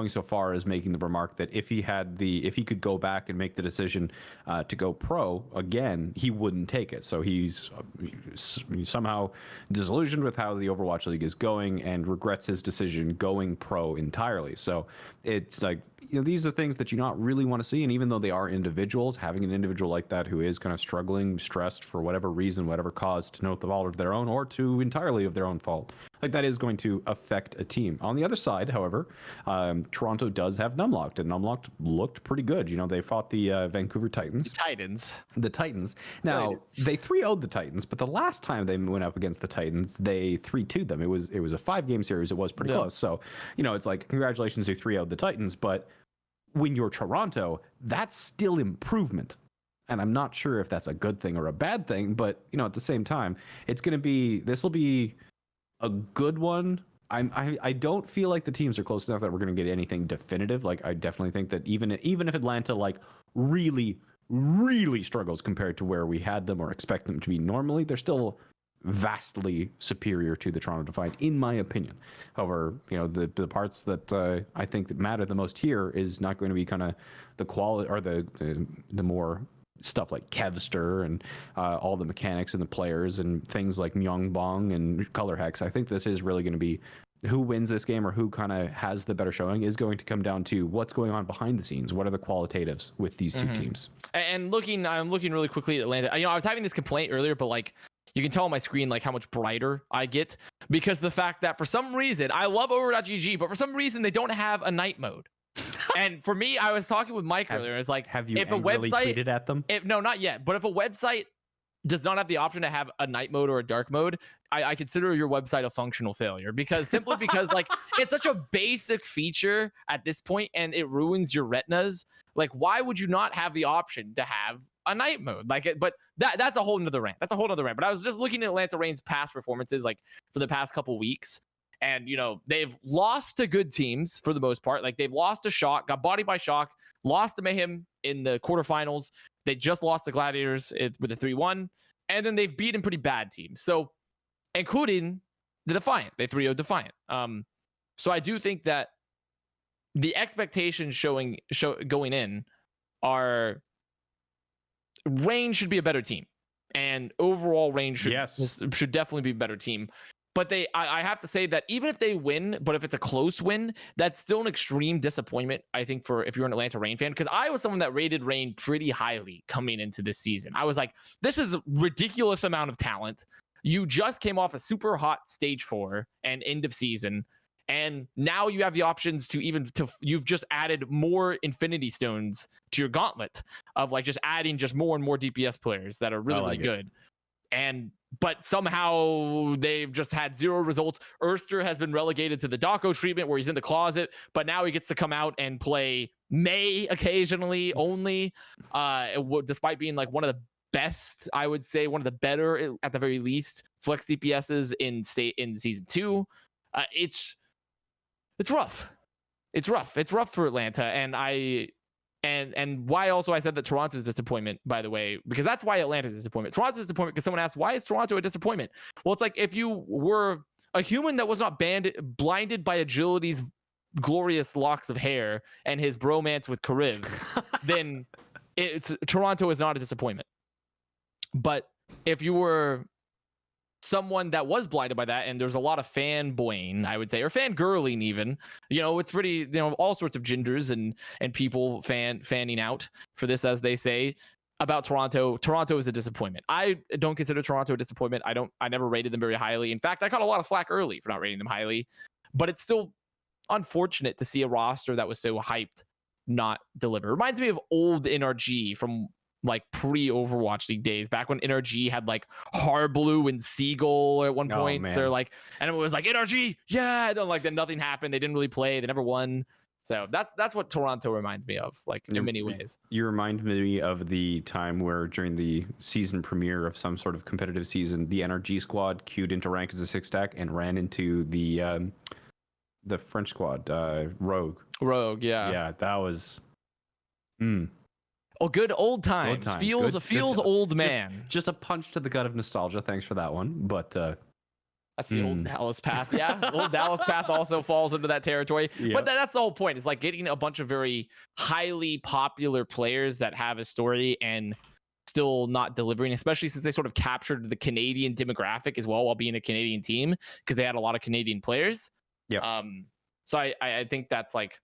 so far as making the remark that if he could go back and make the decision to go pro again, he wouldn't take it. So he's somehow disillusioned with how the Overwatch League is going and regrets his decision going pro entirely. So it's like, these are things that you not really want to see. And even though they are individuals, having an individual like that who is kind of struggling, stressed for whatever reason, whatever cause, to no fault of their own or to entirely of their own fault, like that is going to affect a team. On the other side, however, Toronto does have Numlocked, and Numlocked looked pretty good. They fought the Vancouver Titans. The Titans. Now, they 3-0'd the Titans, but the last time they went up against the Titans, they 3-2'd them. It was a 5-game series. It was pretty close. So, it's like, congratulations, you 3-0'd the Titans, but when you're Toronto, that's still improvement. And I'm not sure if that's a good thing or a bad thing, but at the same time, this will be a good one. I don't feel like the teams are close enough that we're going to get anything definitive. Like, I definitely think that even if Atlanta like really, really struggles compared to where we had them or expect them to be normally, they're still vastly superior to the Toronto Defiant, in my opinion. However, the parts that I think that matter the most here is not going to be kind of the quality or the more stuff like Kevster and all the mechanics and the players and things like Myeongbong and Color Hex. I think this is really going to be who wins this game or who kind of has the better showing is going to come down to what's going on behind the scenes. What are the qualitatives with these two teams? And I'm looking really quickly at Atlanta. I was having this complaint earlier, but like, you can tell on my screen like how much brighter I get because the fact that for some reason I love Over.gg, but for some reason they don't have a night mode. And for me, I was talking with Mike earlier. It's like, have you if a website tweeted at them? No, not yet. But if a website does not have the option to have a night mode or a dark mode, I consider your website a functional failure because like it's such a basic feature at this point and it ruins your retinas. Like, why would you not have the option to have a night mode? But that's a whole nother rant. But I was just looking at Atlanta Reign's past performances, like for the past couple weeks. And, they've lost to good teams for the most part. Like, they've lost to Shock, got bodied by Shock, lost to Mayhem in the quarterfinals. They just lost to Gladiators with a 3-1. And then they've beaten pretty bad teams. So, including the Defiant. They 3-0 Defiant. So I do think that the expectations going in are Reign should be a better team. And overall Reign should definitely be a better team. But I have to say that even if they win, but if it's a close win, that's still an extreme disappointment, I think, for if you're an Atlanta Reign fan. Because I was someone that rated Reign pretty highly coming into this season. I was like, this is a ridiculous amount of talent. You just came off a super hot stage 4 and end of season. And now you have the options you've just added more Infinity Stones to your gauntlet of like just adding just more and more DPS players that are really, really good. But somehow they've just had 0 results. Erster has been relegated to the Dako treatment where he's in the closet, but now he gets to come out and play May occasionally only, despite being like one of the best, I would say one of the better at the very least flex DPSs in season 2. It's rough. It's rough for Atlanta, and why also I said that Toronto's disappointment, by the way, because that's why Atlanta's disappointment. Toronto's disappointment because someone asked, why is Toronto a disappointment? Well, it's like if you were a human that was not blinded by Agility's glorious locks of hair and his bromance with Kariv, then Toronto is not a disappointment. But if you were someone that was blinded by that, and there's a lot of fanboying, I would say, or fangirling even. It's pretty, all sorts of genders and people fanning out for this, as they say, about Toronto. Toronto is a disappointment. I don't consider Toronto a disappointment. I never rated them very highly. In fact, I got a lot of flack early for not rating them highly, but it's still unfortunate to see a roster that was so hyped not deliver. Reminds me of old NRG from like pre-Overwatch League days, back when NRG had like Harblue and Seagull at one point. So like, and it was like NRG, yeah. And then nothing happened. They didn't really play. They never won. So that's what Toronto reminds me of, like in many ways. You remind me of the time where during the season premiere of some sort of competitive season, the NRG squad queued into rank as a 6-stack and ran into the French squad, Rogue. Rogue, yeah. Yeah, that was. Oh, good old times. Feels old man. Just a punch to the gut of nostalgia. Thanks for that one. But that's the old Dallas path. Yeah, old Dallas path also falls into that territory. Yep. But that's the whole point. It's like getting a bunch of very highly popular players that have a story and still not delivering, especially since they sort of captured the Canadian demographic as well while being a Canadian team, because they had a lot of Canadian players. Yeah. So I think that's like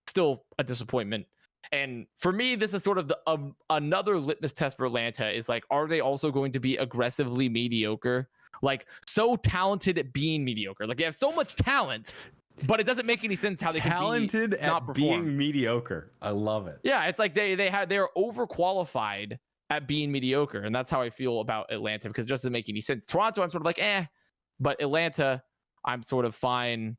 still a disappointment. And for me, this is sort of another litmus test for Atlanta is like, are they also going to be aggressively mediocre? Like so talented at being mediocre. Like they have so much talent, but it doesn't make any sense how they talented can be not at perform. Being mediocre. I love it. Yeah, it's like they're overqualified at being mediocre, and that's how I feel about Atlanta, because it just doesn't make any sense. Toronto, I'm sort of like but Atlanta, I'm sort of fine.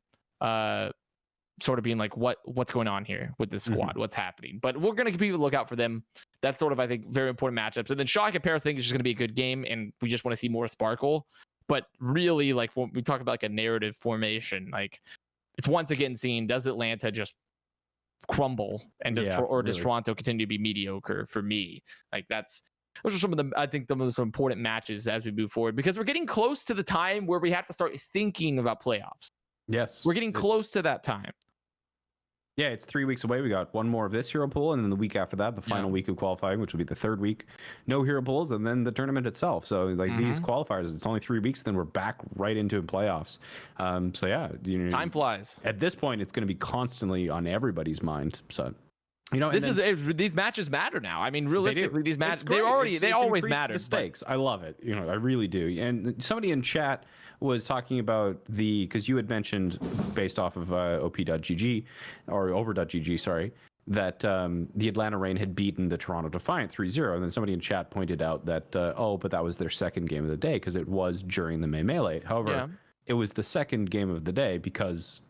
Sort of being like, what's going on here with this squad? What's happening? But we're going to continue to look out for them. That's sort of, I think, very important matchups. And then Shock and Paris, I think, is just going to be a good game, and we just want to see more sparkle. But really, like when we talk about like a narrative formation, like it's once again seeing, does Atlanta just crumble, and does Toronto continue to be mediocre? For me, like those are some of the, I think, the most important matches as we move forward, because we're getting close to the time where we have to start thinking about playoffs. Yes, we're getting close to that time. Yeah, it's 3 weeks away. We got one more of this hero pool, and then the week after that, the final week of qualifying, which will be the third week. No hero pools, and then the tournament itself. So, like these qualifiers, it's only 3 weeks, then we're back right into playoffs. So yeah, time flies. At this point, it's going to be constantly on everybody's mind. So, these matches matter now. I mean, realistically, these matches they always matter. The stakes, I love it. I really do. And somebody in chat was talking about because you had mentioned, based off of op.gg or over.gg, sorry, that the Atlanta Reign had beaten the Toronto Defiant 3-0, and then somebody in chat pointed out that but that was their second game of the day because it was during the May Melee. However, it was the second game of the day because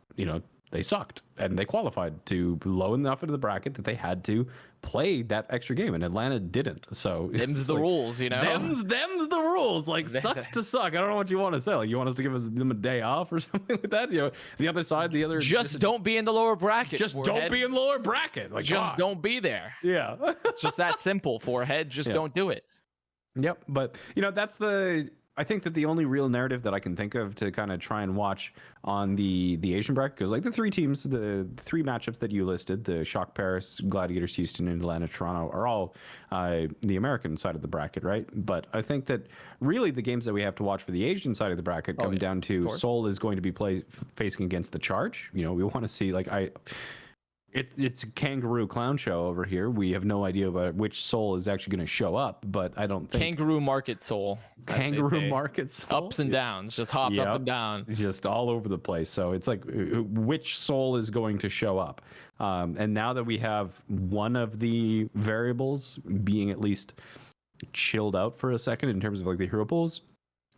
they sucked and they qualified to low enough into the bracket that they had to play that extra game, and Atlanta didn't. So them's the rules, Them's the rules. Like, sucks to suck. I don't know what you want to say. Like, you want us to give them a day off or something like that? The other side, just don't be in the lower bracket. Just don't be in the lower bracket. Like, just don't be there. Yeah, it's just that simple. Forehead, just don't do it. Yep, but that's I think that the only real narrative that I can think of to kind of try and watch on the Asian bracket, because like the three teams, the three matchups that you listed, the Shock Paris, Gladiators Houston, and Atlanta Toronto, are all the American side of the bracket, right? But I think that really the games that we have to watch for the Asian side of the bracket come down to Seoul is going to be facing against the Charge. We want to see it's a kangaroo clown show over here. We have no idea about which Seoul is actually going to show up, but I don't think kangaroo market Seoul. Kangaroo market Seoul. Ups and downs, just hops up and down, just all over the place. So it's like which Seoul is going to show up. And now that we have one of the variables being at least chilled out for a second in terms of like the hero pools,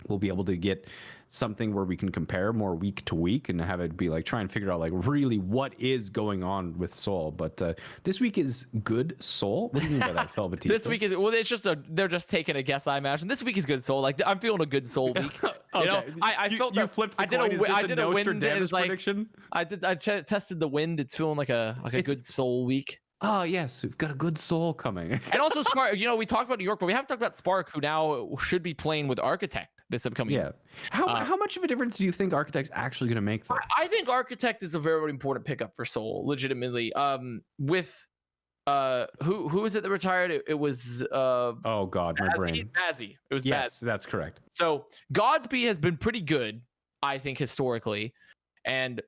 we'll be able to get something where we can compare more week to week and have it be like try and figure out like really what is going on with Seoul. But this week is good Seoul. What do you mean by that, Fel Batista? This week is it's just they're just taking a guess, I imagine. This week is good Seoul. Like I'm feeling a good Seoul week. Okay. I felt you flipped the I did coin. I did a wind prediction. I tested the wind. It's feeling like a good Seoul week. Oh yes, we've got a good Seoul coming. And also Spark. We talked about New York, but we haven't talked about Spark, who now should be playing with Architect this upcoming year. How much of a difference do you think Architect's actually going to make there? I think Architect is a very important pickup for Seoul, legitimately. With who is it that retired? It was oh God, my brain. Bazzi. It was yes, that's correct. So Godsby has been pretty good, I think, historically, and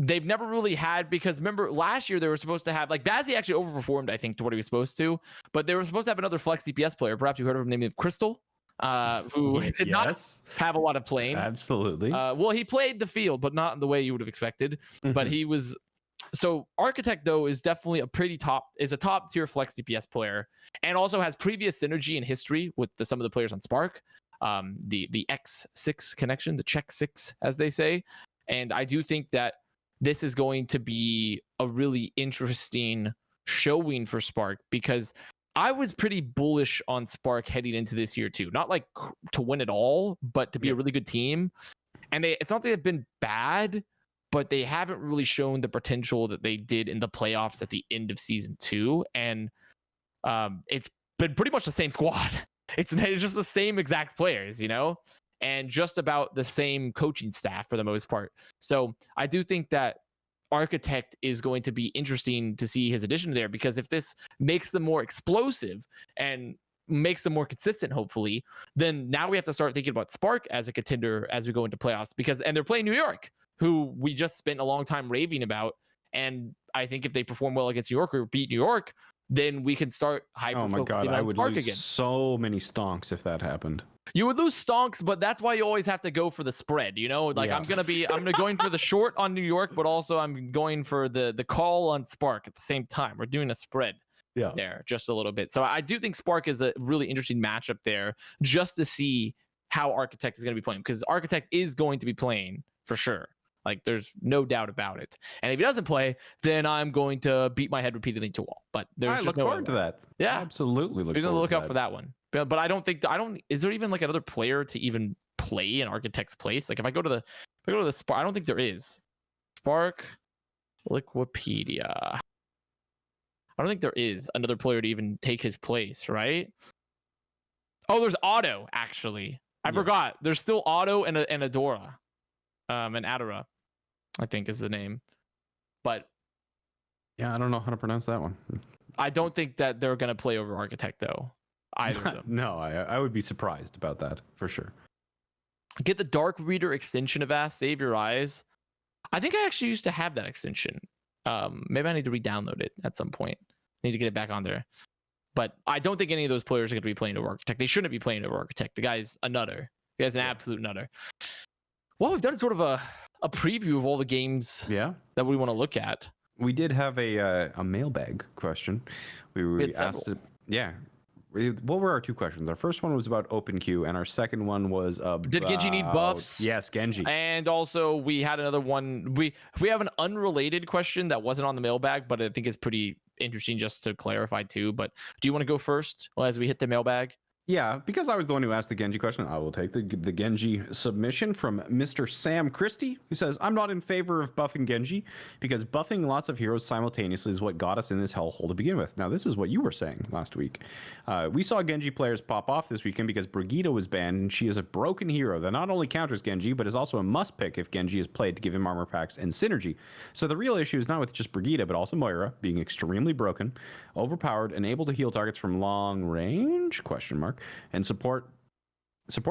they've never really had, because remember last year they were supposed to have, like, Bazzi actually overperformed, I think, to what he was supposed to, but they were supposed to have another flex DPS player. Perhaps you heard of him named Crystal, who did not have a lot of playing. Absolutely. Well, he played the field, but not in the way you would have expected. But he was. So Architect, though, is definitely a top tier flex DPS player, and also has previous synergy and history with some of the players on Spark, the X6 connection, the Check 6, as they say. And I do think that this is going to be a really interesting showing for Spark, because I was pretty bullish on Spark heading into this year too. Not like to win it all, but to be a really good team. And it's not that they've been bad, but they haven't really shown the potential that they did in the playoffs at the end of season 2. And it's been pretty much the same squad. It's just the same exact players, and just about the same coaching staff for the most part. So I do think that Architect is going to be interesting to see his addition there, because if this makes them more explosive and makes them more consistent, hopefully, then now we have to start thinking about Spark as a contender as we go into playoffs, and they're playing New York, who we just spent a long time raving about. And I think if they perform well against New York or beat New York, then we can start hyper-focusing on Spark again. So many stonks if that happened. You would lose stonks, but that's why you always have to go for the spread, Like, I'm going for the short on New York, but also I'm going for the call on Spark at the same time. We're doing a spread there just a little bit. So I do think Spark is a really interesting matchup there, just to see how Architect is going to be playing, because Architect is going to be playing for sure. Like, there's no doubt about it. And if he doesn't play, then I'm going to beat my head repeatedly to a wall. But there's look forward to that. Yeah, absolutely. Be on the lookout for that one. But I don't think is there even like another player to even play in Architect's place? Like, if I go to the Spark, I don't think there is. Spark Wikipedia. I don't think there is another player to even take his place, right? Oh, there's Otto, actually. I forgot. There's still Otto and Adora. And Adora, I think, is the name. But yeah, I don't know how to pronounce that one. I don't think that they're going to play over Architect, though. Either of them. No, I would be surprised about that for sure. Get the Dark Reader extension of Avast, Save Your Eyes. I think I actually used to have that extension. Maybe I need to re-download it at some point. Need to get it back on there. But I don't think any of those players are going to be playing over Architect. They shouldn't be playing over Architect. The guy's a nutter. The guy's an absolute nutter. What we've done is sort of a preview of all the games that we want to look at. We did have a mailbag question. We asked it. Yeah. What were our two questions? Our first one was about OpenQ, and our second one was did Genji need buffs? Yes, Genji. And also we had another one. We have an unrelated question that wasn't on the mailbag, but I think it's pretty interesting just to clarify too. But do you want to go first as we hit the mailbag? Yeah, because I was the one who asked the Genji question, I will take the Genji submission from Mr. Sam Christie, who says, I'm not in favor of buffing Genji because buffing lots of heroes simultaneously is what got us in this hellhole to begin with. Now, this is what you were saying last week. We saw Genji players pop off this weekend because Brigitte was banned, and she is a broken hero that not only counters Genji, but is also a must-pick if Genji is played to give him armor packs and synergy. So the real issue is not with just Brigitte, but also Moira being extremely broken, overpowered, and able to heal targets from long range, and support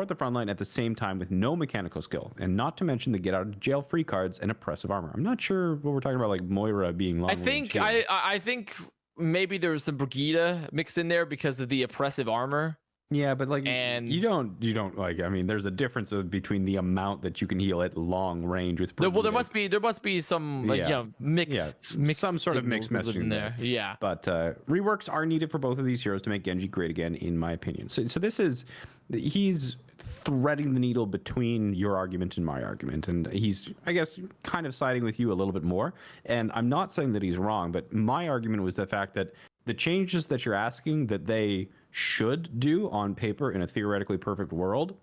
the front line at the same time with no mechanical skill, and not to mention the get out of jail free cards and oppressive armor. I'm not sure what we're talking about, like Moira being long range. I think maybe there was some Brigitte mixed in there because of the oppressive armor. Yeah, but like, and you don't like. I mean, there's a difference between the amount that you can heal at long range with. Well, there must be some like mixed some sort of mixed messaging in there. Yeah, but reworks are needed for both of these heroes to make Genji great again, in my opinion. So this is he's threading the needle between your argument and my argument, and he's, I guess, kind of siding with you a little bit more. And I'm not saying that he's wrong, but my argument was the fact that the changes that you're asking that they should do on paper in a theoretically perfect world,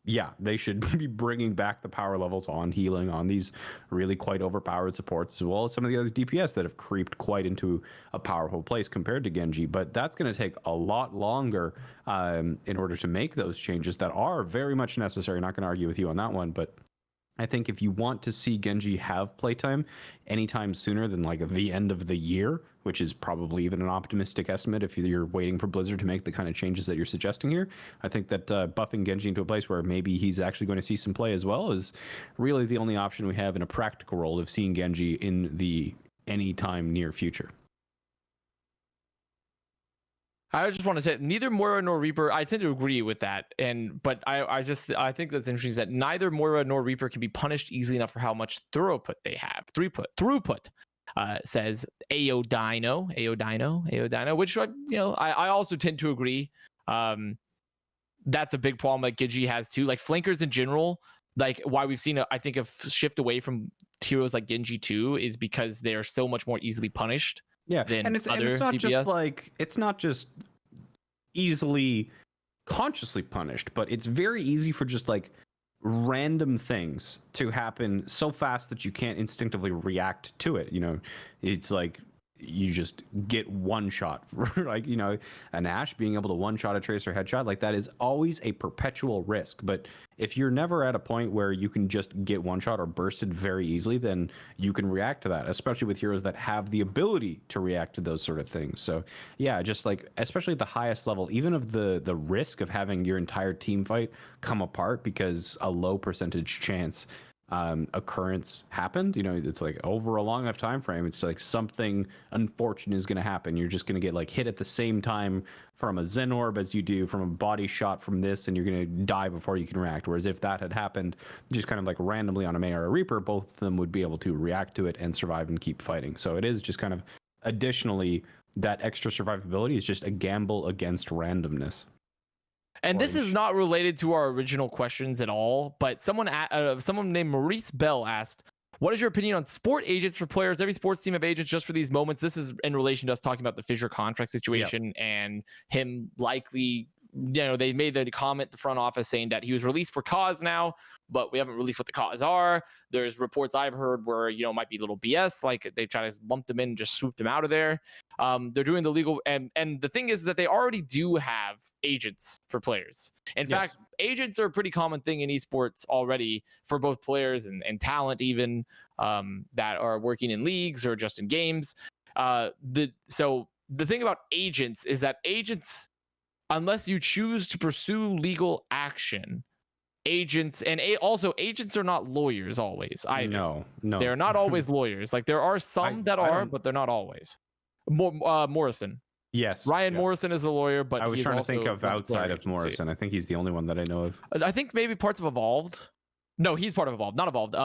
yeah, they should be bringing back the power levels on healing on these really quite overpowered supports, as well as some of the other DPS that have creeped quite into a powerful place compared to Genji. But that's going to take a lot longer in order to make those changes that are very much necessary. Not going to argue with you on that one, but I think if you want to see Genji have playtime anytime sooner than like the end of the year, which is probably even an optimistic estimate if you're waiting for Blizzard to make the kind of changes that you're suggesting here, I think that buffing Genji into a place where maybe he's actually going to see some play as well is really the only option we have in a practical role of seeing Genji in the anytime near future. I just want to say neither Moira nor Reaper. I tend to agree with that, but I think that's interesting is that neither Moira nor Reaper can be punished easily enough for how much throughput they have. Throughput says AO Dino, which I also tend to agree. That's a big problem that Genji has too. Like flankers in general, like why we've seen I think a shift away from heroes like Genji 2 is because they're so much more easily punished. Yeah, and it's not just easily consciously punished, but it's very easy for just like random things to happen so fast that you can't instinctively react to it. It's like you just get one shot for like, an Ashe being able to one shot a Tracer headshot, like that is always a perpetual risk. But if you're never at a point where you can just get one shot or bursted very easily, then you can react to that, especially with heroes that have the ability to react to those sort of things. So yeah, just like, especially at the highest level, even of the risk of having your entire team fight come apart because a low percentage chance occurrence happened, it's like over a long enough time frame, it's like something unfortunate is going to happen. You're just going to get like hit at the same time from a Zen Orb as you do from a body shot from this, and you're going to die before you can react. Whereas if that had happened just kind of like randomly on a Mei or a Reaper, both of them would be able to react to it and survive and keep fighting. So it is just kind of additionally that extra survivability is just a gamble against randomness. And this is not related to our original questions at all, but someone named Maurice Bell asked, what is your opinion on sport agents for players? Every sports team have agents just for these moments. This is in relation to us talking about the Fissure contract situation and him likely, they made the comment, the front office, saying that he was released for cause now, but we haven't released what the cause are. There's reports I've heard where, it might be a little BS, like they try to lump them in and just swoop them out of there. They're doing the legal, and the thing is that they already do have agents for players. In fact, agents are a pretty common thing in esports already for both players and talent even that are working in leagues or just in games. So the thing about agents is that agents, unless you choose to pursue legal action, agents are not lawyers always either. No, they're not always lawyers. Like there are some that are, but they're not always. Morrison. Yes. Ryan Morrison is a lawyer, but I was trying to think of outside of Morrison. I think he's the only one that I know of. I think maybe parts of Evolved. No, he's part of Evolved, not Evolved.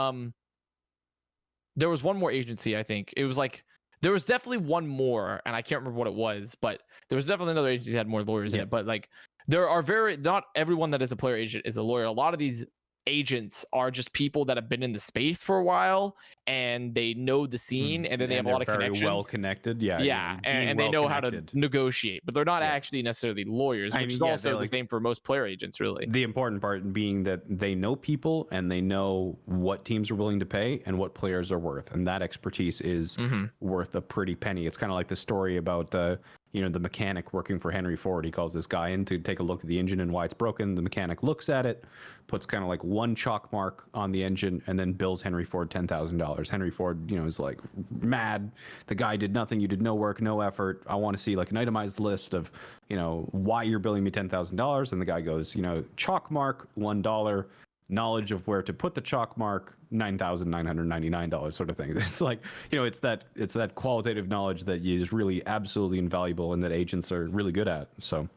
There was one more agency, I think. It was like there was definitely one more, and I can't remember what it was, but there was definitely another agency that had more lawyers in it. But like there are not everyone that is a player agent is a lawyer. A lot of these agents are just people that have been in the space for a while and they know the scene, and then they have a lot of connections. Well connected, and they know how to negotiate, but they're not actually necessarily lawyers, which is also the same for most player agents, really. The important part being that they know people and they know what teams are willing to pay and what players are worth, and that expertise is worth a pretty penny. It's kind of like the story about the mechanic working for Henry Ford. He calls this guy in to take a look at the engine and why it's broken. The mechanic looks at it, puts kind of like one chalk mark on the engine, and then bills Henry Ford $10,000. Henry Ford, is like mad. The guy did nothing. You did no work, no effort. I want to see like an itemized list of, why you're billing me $10,000. And the guy goes, chalk mark $1, knowledge of where to put the chalk mark $9,999 sort of thing. It's like, it's that qualitative knowledge that is really absolutely invaluable and that agents are really good at. So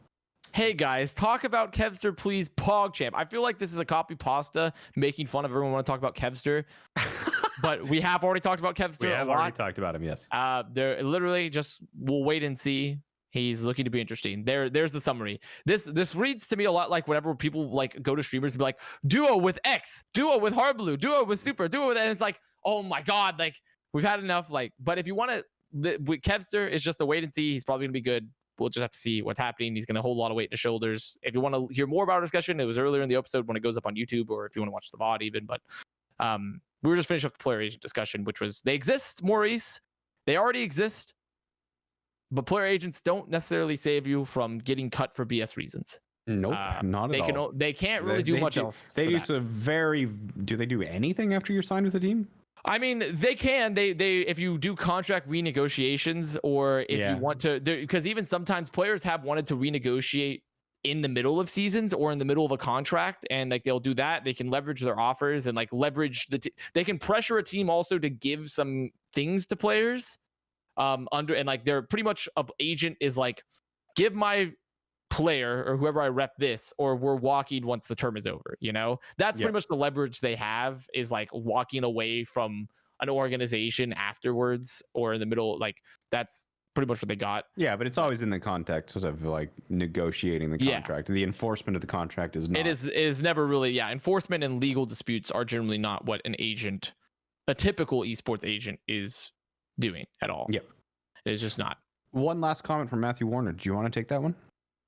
hey guys, talk about Kevster, please. PogChamp. I feel like this is a copy pasta making fun of everyone want to talk about Kevster. But we have already talked about Kevster. We have already talked about him, yes. They're literally just, we'll wait and see. He's looking to be interesting. There's the summary. This reads to me a lot like whenever people like go to streamers and be like, duo with X, duo with Harblue, duo with Super, duo with, and it's like, oh my god, like we've had enough. Like, but if you want to, with Kevster, it's just a wait and see. He's probably gonna be good. We'll just have to see what's happening. He's gonna hold a lot of weight in his shoulders. If you want to hear more about our discussion, it was earlier in the episode when it goes up on YouTube, or if you want to watch the VOD even. But we were just finishing up the player agent discussion, which was they exist, Maurice. They already exist. But player agents don't necessarily save you from getting cut for BS reasons. Nope, not at all. They can't really do much else. They do some very. Do they do anything after you're signed with the team? I mean, they can. They if you do contract renegotiations, or if you want to, because even sometimes players have wanted to renegotiate in the middle of seasons or in the middle of a contract, and like they'll do that. They can leverage their offers and like leverage they can pressure a team also to give some things to players under, and like they're pretty much of agent is like, give my player or whoever I rep this, or we're walking once the term is over. That's pretty much the leverage they have, is like walking away from an organization afterwards or in the middle. Like that's pretty much what they got. Yeah, but it's always in the context of like negotiating the contract. The enforcement of the contract is not. It is never really. Enforcement and legal disputes are generally not what a typical esports agent is doing at all. Yep. It is just not. One last comment from Matthew Warner. Do you want to take that one?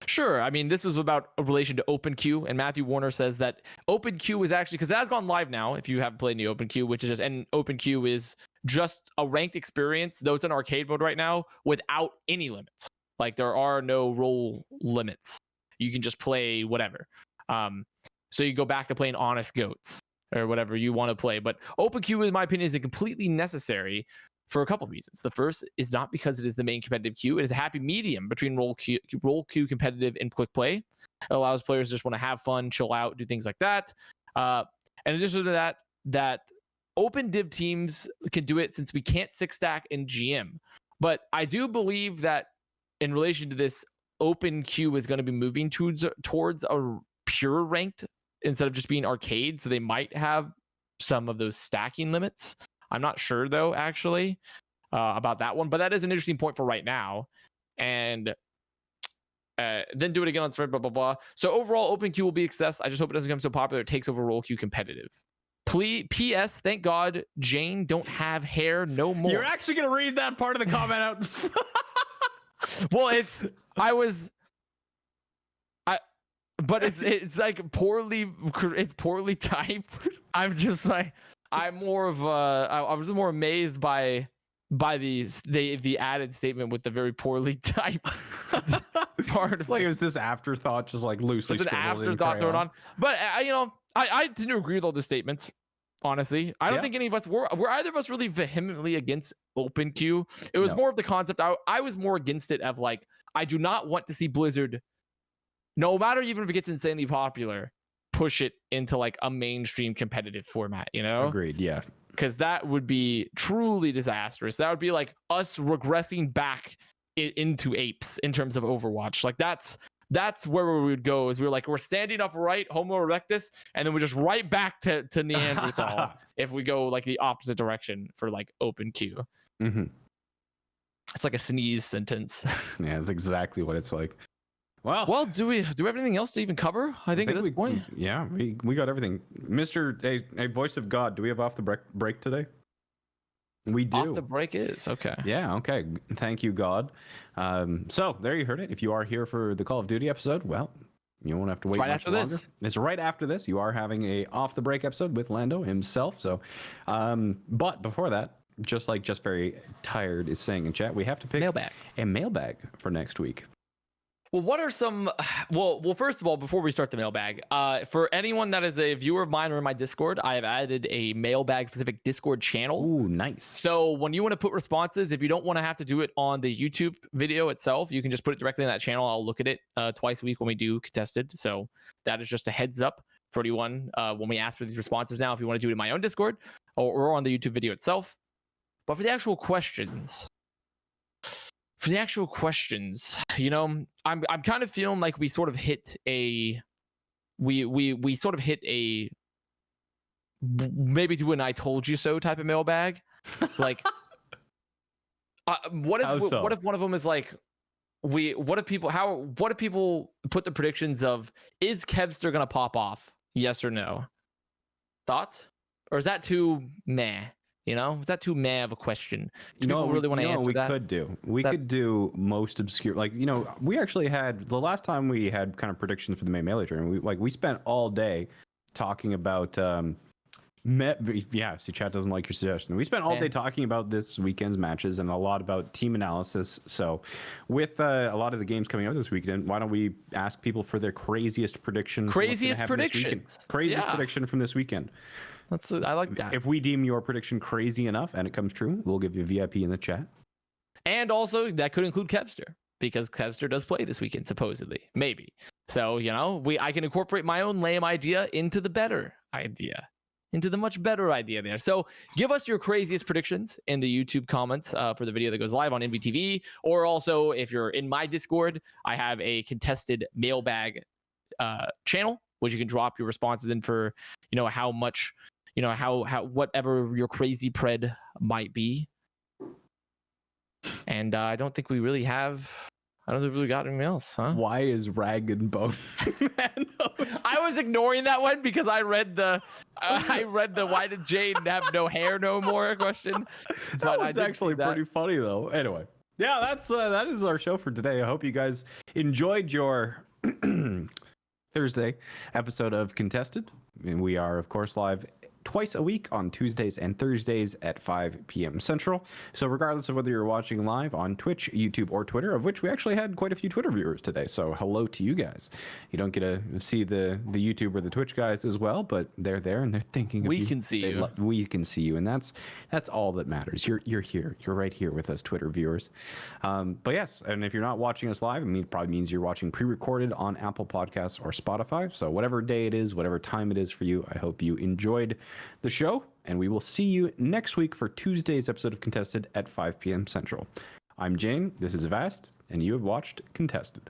Sure. I mean, this was about a relation to OpenQ, and Matthew Warner says that OpenQ is actually, because it has gone live now, if you haven't played any OpenQ, which is just, and OpenQ is just a ranked experience, though it's in arcade mode right now, without any limits. Like there are no role limits. You can just play whatever. So you go back to playing Honest Goats or whatever you want to play. But OpenQ, in my opinion, is completely necessary for a couple of reasons. The first is not because it is the main competitive queue. It is a happy medium between role queue competitive and quick play. It allows players to just want to have fun, chill out, do things like that. And in addition to that open div teams can do it since we can't 6-stack in GM. But I do believe that in relation to this, open queue is going to be moving towards a pure ranked instead of just being arcade. So they might have some of those stacking limits. I'm not sure though, actually, about that one, but that is an interesting point for right now. And then do it again on spread, blah, blah, blah. So overall, OpenQ will be success. I just hope it doesn't become so popular it takes over role queue competitive. P.S. Thank God Jayne don't have hair no more. You're actually going to read that part of the comment out? Well, but it's like poorly typed. I'm just like, I'm more of I was more amazed by the added statement with the very poorly typed part. It's like it was this afterthought, just like loosely scribbled. An afterthought thrown on. But I didn't agree with all the statements. Honestly, I don't think any of us were either of us really vehemently against OpenQ. It was more of the concept. I was more against it of like, I do not want to see Blizzard, no matter even if it gets insanely popular, push it into like a mainstream competitive format, Agreed. Yeah. Because that would be truly disastrous. That would be like us regressing back into apes in terms of Overwatch. Like that's where we would go, is we're standing upright, Homo erectus, and then we're just right back to Neanderthal if we go like the opposite direction for like OpenQ. Mm-hmm. It's like a sneeze sentence. Yeah, that's exactly what it's like. Well, do we have anything else to even cover? I think at this point, we got everything. A voice of God. Do we have off the break today? We do. Off the break is okay. Yeah. Okay. Thank you, God. So there you heard it. If you are here for the Call of Duty episode, well, you won't have to wait right much after longer. this. It's right after this. You are having a off the break episode with Lando himself. So, but before that, just very tired is saying in chat, we have to pick a mailbag for next week. Well, what are some? Well, first of all, before we start the mailbag, for anyone that is a viewer of mine or in my Discord, I have added a mailbag specific Discord channel. Ooh, nice. So when you want to put responses, if you don't want to have to do it on the YouTube video itself, you can just put it directly in that channel. I'll look at it twice a week when we do contested. So that is just a heads up for anyone when we ask for these responses now. If you want to do it in my own Discord or on the YouTube video itself, but for the actual questions. I'm kind of feeling like we sort of hit a maybe do an I told you so type of mailbag. Like what if one of them is like what if people put the predictions of, is Kevster gonna pop off? Yes or no? Thoughts? Or is that too meh? Is that too meh of a question? Do people really want to answer that? We could do most obscure, like, we actually had, the last time we had kind of predictions for the May Melee tournament, we spent all day talking about Yeah, see, chat doesn't like your suggestion. We spent all day talking about this weekend's matches and a lot about team analysis. So, with a lot of the games coming out this weekend, why don't we ask people for their craziest prediction? Craziest predictions. Craziest prediction from this weekend. I like that. If we deem your prediction crazy enough and it comes true, we'll give you a VIP in the chat. And also, that could include Kevster, because Kevster does play this weekend, supposedly. Maybe. So, I can incorporate my own lame idea into the better idea. Into the much better idea there. So give us your craziest predictions in the YouTube comments for the video that goes live on Envytv, or also if you're in my Discord, I have a contested mailbag channel, which you can drop your responses in for, how much, how whatever your crazy pred might be. And I don't think we really got anything else, huh? Why is Rag and Bone? I was ignoring that one because I read the why did Jayne have no hair no more question. That one's actually pretty funny though. Anyway, yeah, that is our show for today. I hope you guys enjoyed your Thursday episode of Contested. And we are, of course, live twice a week on Tuesdays and Thursdays at 5 p.m. Central. So regardless of whether you're watching live on Twitch, YouTube, or Twitter, of which we actually had quite a few Twitter viewers today. So hello to you guys. You don't get to see the YouTube or the Twitch guys as well, but they're there and they're thinking we can see you. We can see you, and that's all that matters. You're here. You're right here with us, Twitter viewers. But yes, and if you're not watching us live, it probably means you're watching pre-recorded on Apple Podcasts or Spotify. So whatever day it is, whatever time it is for you, I hope you enjoyed the show, and we will see you next week for Tuesday's episode of Contested at 5 p.m. Central. I'm Jayne, this is Avast, and you have watched Contested.